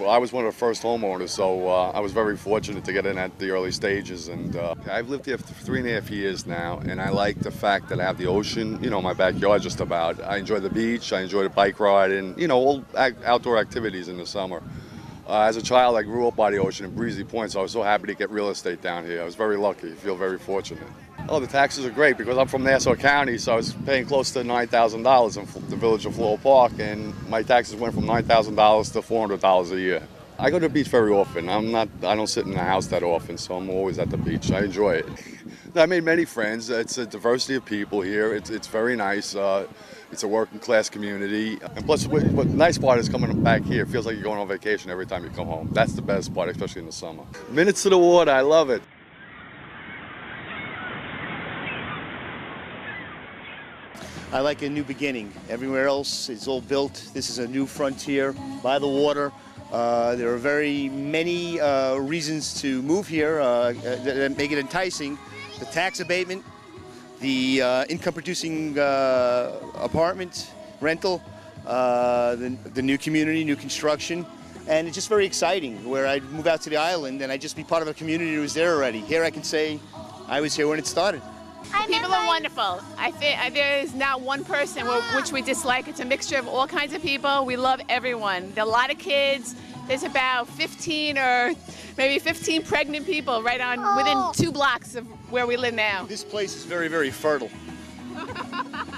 I was one of the first homeowners, so I was very fortunate to get in at the early stages. And I've lived here for 3.5 years now, and I like the fact that I have the ocean, my backyard just about. I enjoy the beach, I enjoy the bike ride, and, all outdoor activities in the summer. As a child, I grew up by the ocean in Breezy Point, so I was so happy to get real estate down here. I was very lucky, feel very fortunate. Oh, the taxes are great because I'm from Nassau County, so I was paying close to $9,000 in the village of Floral Park, and my taxes went from $9,000 to $400 a year. I go to the beach very often. I don't sit in the house that often, so I'm always at the beach. I enjoy it. I made many friends. It's a diversity of people here. It's very nice. It's a working class community. And plus, what the nice part is coming back here. It feels like you're going on vacation every time you come home. That's the best part, especially in the summer. Minutes to the water, I love it. I like a new beginning. Everywhere else is all built. This is a new frontier by the water. There are very many reasons to move here that make it enticing. The tax abatement, the income-producing apartment rental, the new community, new construction, and it's just very exciting. Where I'd move out to the island and I'd just be part of a community that was there already. Here I can say I was here when it started. People are wonderful. I think there is not one person which we dislike. It's a mixture of all kinds of people. We love everyone. There are a lot of kids. There's about 15 or maybe 15 pregnant people right on within 2 blocks of where we live now. This place is very, very fertile.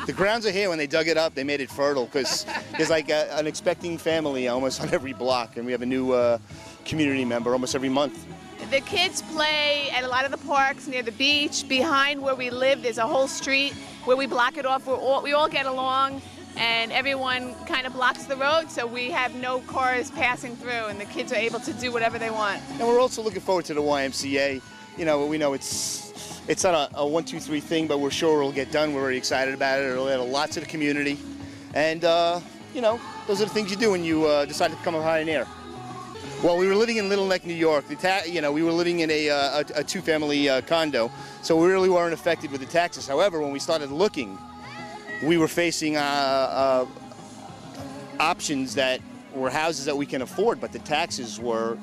The grounds are here. When they dug it up, they made it fertile because there's like an expecting family almost on every block, and we have a new community member almost every month. The kids play at a lot of the parks near the beach. Behind where we live, there's a whole street where we block it off. We all get along, and everyone kind of blocks the road, so we have no cars passing through, and the kids are able to do whatever they want. And we're also looking forward to the YMCA. We know it's not a 1, 2, 3 thing, but we're sure it'll get done. We're very excited about it. It'll add a lot to the community, and those are the things you do when you decide to become a pioneer. Well, we were living in Little Neck, New York. We were living in a 2-family condo, so we really weren't affected with the taxes. However, when we started looking, we were facing options that were houses that we can afford, but the taxes were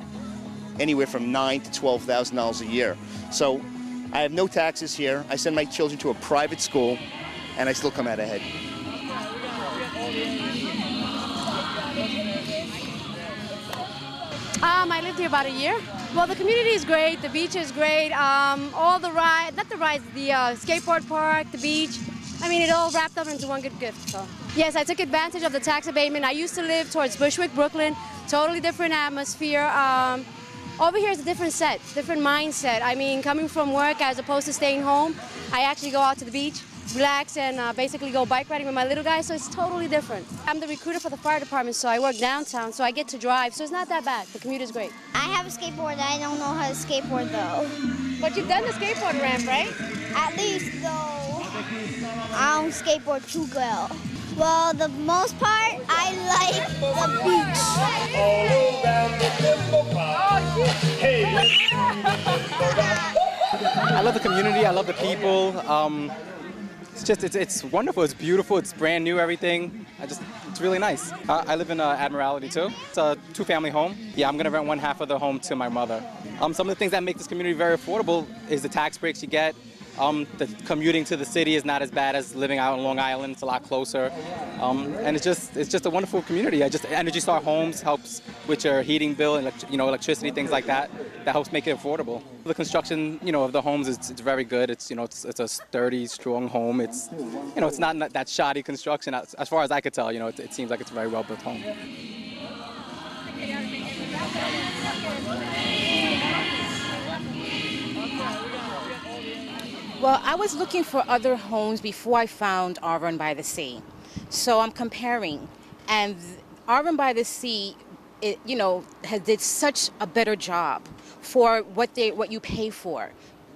anywhere from $9,000 to $12,000 a year. So I have no taxes here. I send my children to a private school, and I still come out ahead. I lived here about a year. Well, the community is great, the beach is great, all the rides, not the rides, the skateboard park, the beach. I mean, it all wrapped up into one good gift. So. Yes, I took advantage of the tax abatement. I used to live towards Bushwick, Brooklyn, totally different atmosphere. Over here is a different set, different mindset. I mean, coming from work as opposed to staying home, I actually go out to the beach, relax, and basically go bike riding with my little guy, so it's totally different. I'm the recruiter for the fire department, so I work downtown, so I get to drive, so it's not that bad. The commute is great. I have a skateboard. I don't know how to skateboard, though. But you've done the skateboard ramp, right? At least, though, I don't skateboard too well. Well, the most part, I like the beach. I love the community, I love the people. It's wonderful, it's beautiful, it's brand new, everything. It's really nice. I live in Admiralty too. It's a 2-family home. Yeah, I'm gonna rent one half of the home to my mother. Some of the things that make this community very affordable is the tax breaks you get. The commuting to the city is not as bad as living out on Long Island. It's a lot closer, and it's just a wonderful community. Energy Star Homes helps with your heating bill and electricity, things like that. That helps make it affordable. The construction of the homes it's very good. It's a sturdy, strong home. It's not that shoddy construction as far as I could tell. It seems like it's a very well built home. Well, I was looking for other homes before I found Arverne by the Sea. So I'm comparing. And Arverne by the Sea, did such a better job for what you pay for.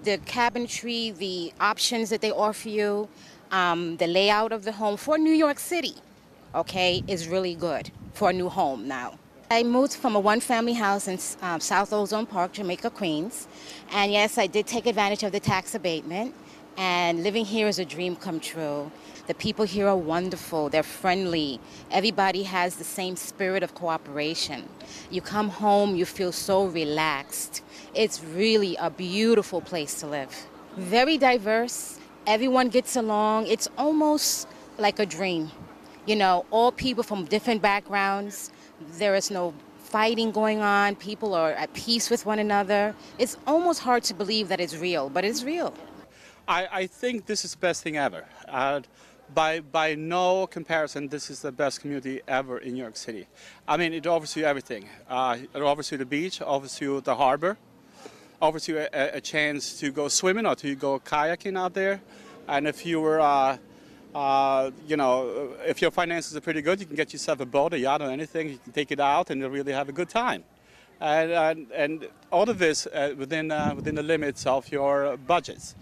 The cabinetry, the options that they offer you, the layout of the home for New York City, is really good for a new home now. I moved from a 1-family house in South Ozone Park, Jamaica, Queens. And yes, I did take advantage of the tax abatement. And living here is a dream come true. The people here are wonderful. They're friendly. Everybody has the same spirit of cooperation. You come home, you feel so relaxed. It's really a beautiful place to live. Very diverse. Everyone gets along. It's almost like a dream. You know, all people from different backgrounds. There is no fighting going on. People are at peace with one another. It's almost hard to believe that it's real, but it's real. I think this is the best thing ever. By no comparison, this is the best community ever in New York City. I mean, it offers you everything. It offers you the beach, offers you the harbor, offers you a chance to go swimming or to go kayaking out there. And if you were, you know, if your finances are pretty good, you can get yourself a boat, a yacht, or anything. You can take it out and you'll really have a good time. And all of this within the limits of your budgets.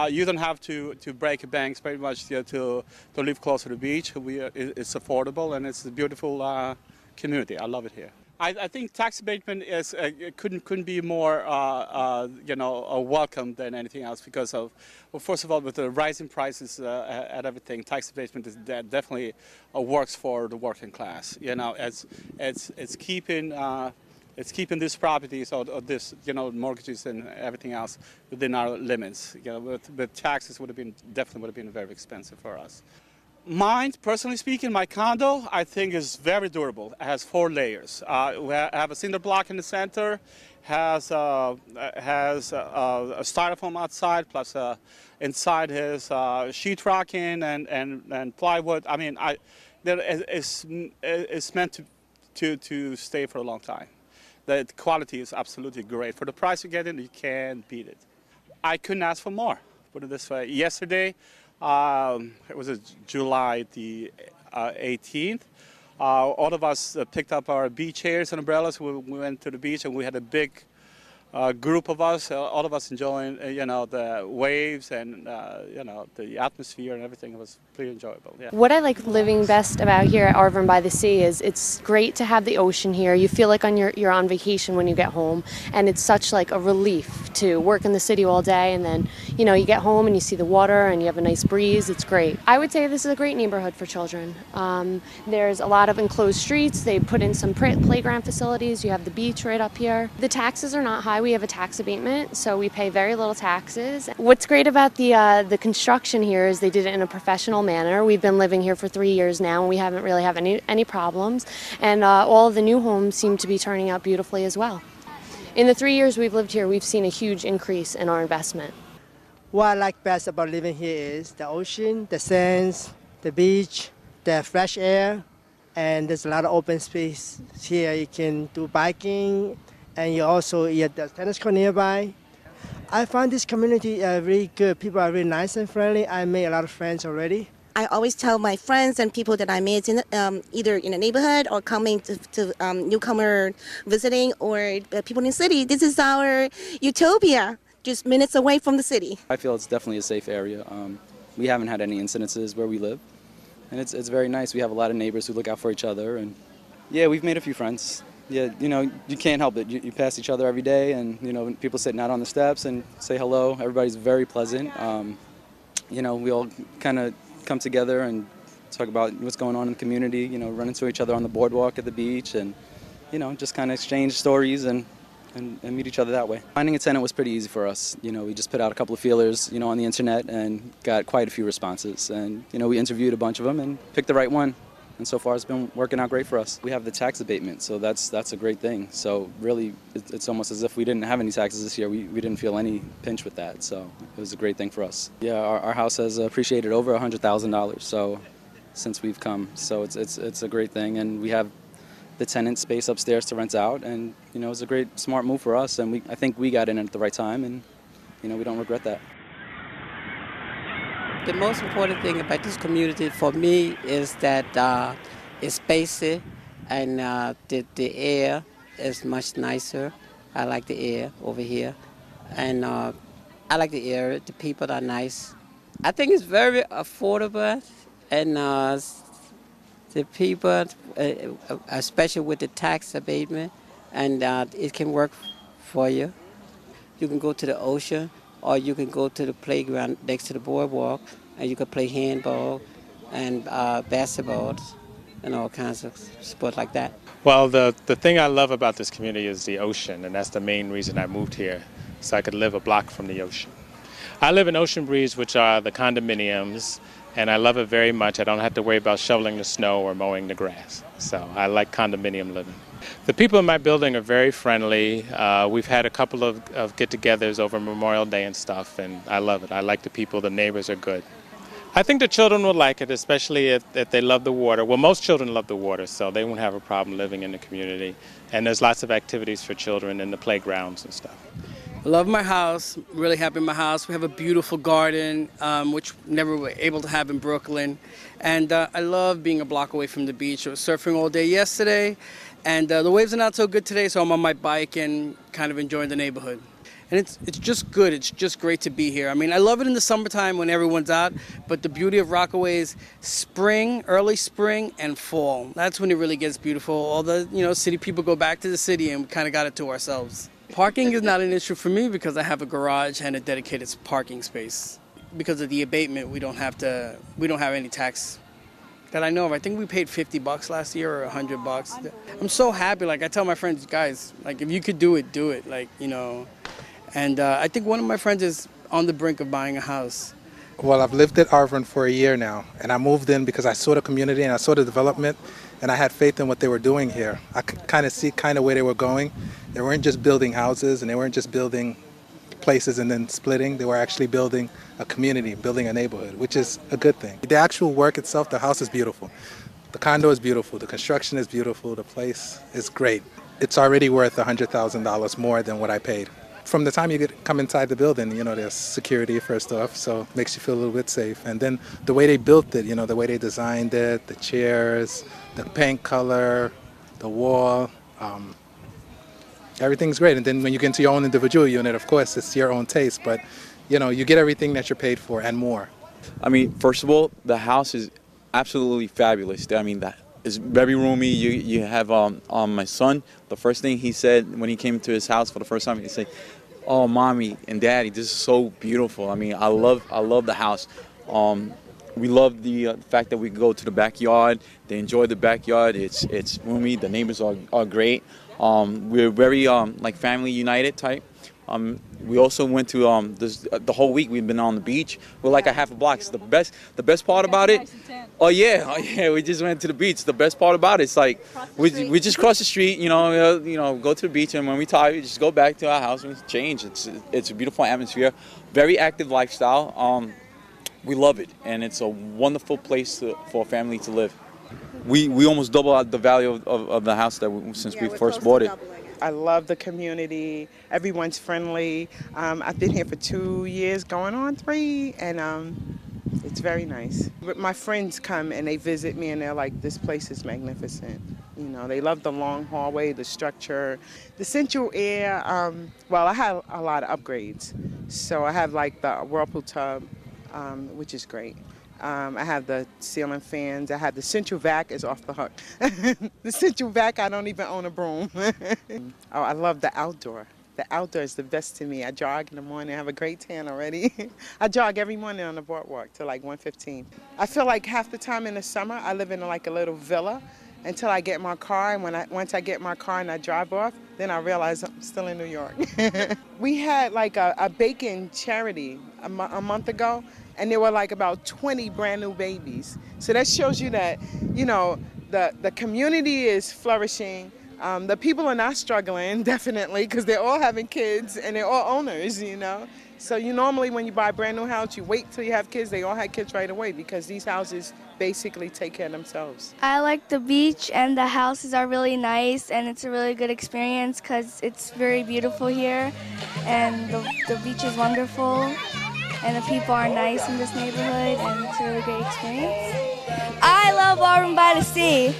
You don't have to break banks very much to live close to the beach. It's affordable and it's a beautiful community. I love it here. I think tax abatement is couldn't be more you know, welcome than anything else because of, well, first of all, with the rising prices at everything, tax abatement is definitely works for the working class. You know, it's keeping these properties or this, you know, mortgages and everything else within our limits. You know, with taxes definitely would have been very expensive for us. Mine, personally speaking, my condo, I think is very durable. It has 4 layers. We have a cinder block in the center, has a styrofoam outside, plus inside his sheetrocking and plywood. I mean, it's meant to stay for a long time. The quality is absolutely great. For the price you're getting, you can't beat it. I couldn't ask for more, put it this way. Yesterday, it was July the 18th, all of us picked up our beach chairs and umbrellas. We went to the beach and we had a big group of us, all of us enjoying, you know, the waves and, you know, the atmosphere and everything. It was pretty enjoyable. Yeah. What I like living best about here at Arverne by the Sea is it's great to have the ocean here. You feel like you're on vacation when you get home, and it's such like a relief to work in the city all day, and then, you know, you get home and you see the water and you have a nice breeze. It's great. I would say this is a great neighborhood for children. There's a lot of enclosed streets. They put in some playground facilities. You have the beach right up here. The taxes are not high. We have a tax abatement, so we pay very little taxes. What's great about the construction here is they did it in a professional manner. We've been living here for 3 years now, and we haven't really had any problems. And all of the new homes seem to be turning out beautifully as well. In the 3 years we've lived here, we've seen a huge increase in our investment. What I like best about living here is the ocean, the sands, the beach, the fresh air, and there's a lot of open space here. You can do biking, and you have the tennis court nearby. I find this community really good. People are really nice and friendly. I made a lot of friends already. I always tell my friends and people that I meet in, either in the neighborhood or coming to newcomer visiting or people in the city, this is our utopia, just minutes away from the city. I feel it's definitely a safe area. We haven't had any incidences where we live, and it's very nice. We have a lot of neighbors who look out for each other, and yeah, we've made a few friends. Yeah, you know, you can't help it. You pass each other every day, and, you know, people sitting out on the steps and say hello. Everybody's very pleasant. You know, we all kind of come together and talk about what's going on in the community, you know, run into each other on the boardwalk at the beach and, you know, just kind of exchange stories and meet each other that way. Finding a tenant was pretty easy for us. You know, we just put out a couple of feelers, you know, on the internet and got quite a few responses. And, you know, we interviewed a bunch of them and picked the right one. And so far it's been working out great for us. We have the tax abatement, so that's a great thing. So really, it's almost as if we didn't have any taxes this year. We didn't feel any pinch with that, so it was a great thing for us. Yeah, our house has appreciated over $100,000 so since we've come. So it's a great thing, and we have the tenant space upstairs to rent out, and, you know, it's a great, smart move for us, and I think we got in at the right time, and, you know, we don't regret that. The most important thing about this community for me is that it's spacey, and the air is much nicer. I like the air over here, and I like the air. The people are nice. I think it's very affordable, and the people, especially with the tax abatement, and it can work for you. You can go to the ocean. or you can go to the playground next to the boardwalk, and you can play handball and basketball and all kinds of sports like that. Well, the thing I love about this community is the ocean, and that's the main reason I moved here, so I could live a block from the ocean. I live in Ocean Breeze, which are the condominiums, and I love it very much. I don't have to worry about shoveling the snow or mowing the grass, so I like condominium living. The people in my building are very friendly. We've had a couple of get-togethers over Memorial Day and stuff, and I love it. I like the people. The neighbors are good. I think the children will like it, especially if they love the water. Well, most children love the water, so they won't have a problem living in the community. And there's lots of activities for children in the playgrounds and stuff. I love my house, really happy in my house. We have a beautiful garden, which never were able to have in Brooklyn. And I love being a block away from the beach. I was surfing all day yesterday, and the waves are not so good today, so I'm on my bike and kind of enjoying the neighborhood. And it's just good. It's just great to be here. I mean, I love it in the summertime when everyone's out, but the beauty of Rockaway is spring, early spring, and fall. That's when it really gets beautiful. All the city people go back to the city, and we kind of got it to ourselves. Parking is not an issue for me because I have a garage and a dedicated parking space. Because of the abatement, we don't have any tax that I know of. I think we paid $50 last year or $100. I'm so happy. Like, I tell my friends, guys, like, if you could do it, do it. Like, And I think one of my friends is on the brink of buying a house. Well, I've lived at Arverne for a year now, and I moved in because I saw the community and I saw the development, and I had faith in what they were doing here. I could kind of see where they were going. They weren't just building houses, and they weren't just building places and then splitting. They were actually building a community, building a neighborhood, which is a good thing. The actual work itself, the house is beautiful. The condo is beautiful. The construction is beautiful. The place is great. It's already worth $100,000 more than what I paid. From the time you come inside the building, there's security first off, so it makes you feel a little bit safe. And then the way they built it, the way they designed it, the chairs, the paint color, the wall, everything's great. And then when you get into your own individual unit, of course, it's your own taste, but you get everything that you're paid for and more. I mean, first of all, the house is absolutely fabulous. I mean, that is very roomy. You have my son. The first thing he said when he came to his house for the first time, he said, "Oh, mommy and daddy, this is so beautiful." I mean, I love the house. We love the fact that we can go to the backyard. They enjoy the backyard. It's roomy. The neighbors are great. We're very like family united type. We also went to the whole week we've been on the beach. We're like a half a block. It's the best part about it. Oh yeah, we just went to the beach. The best part about it is like we just cross the street, go to the beach, and when we tired, we just go back to our house and change. It's a beautiful atmosphere, very active lifestyle. We love it, and it's a wonderful place for a family to live. We almost doubled the value of the house since we first bought it. I love the community. Everyone's friendly. I've been here for 2 years, going on 3, and it's very nice. But my friends come and they visit me, and they're like, "This place is magnificent." They love the long hallway, the structure, the central air. Well, I have a lot of upgrades. So I have like the whirlpool tub, which is great. I have the ceiling fans. I have the central vac is off the hook. The central vac, I don't even own a broom. Oh, I love the outdoor. The outdoor is the best to me. I jog in the morning. I have a great tan already. I jog every morning on the boardwalk to like 1:15. I feel like half the time in the summer I live in like a little villa until I get my car. And once I get my car and I drive off, then I realize I'm still in New York. We had like a bacon charity a month ago. And there were like about 20 brand new babies. So that shows you that, the community is flourishing. The people are not struggling, definitely, because they're all having kids and they're all owners, So you normally, when you buy a brand new house, you wait till you have kids. They all had kids right away because these houses basically take care of themselves. I like the beach, and the houses are really nice, and it's a really good experience because it's very beautiful here, and the beach is wonderful. And the people are nice in this neighborhood, and it's a really great experience. I love Arverne by the Sea.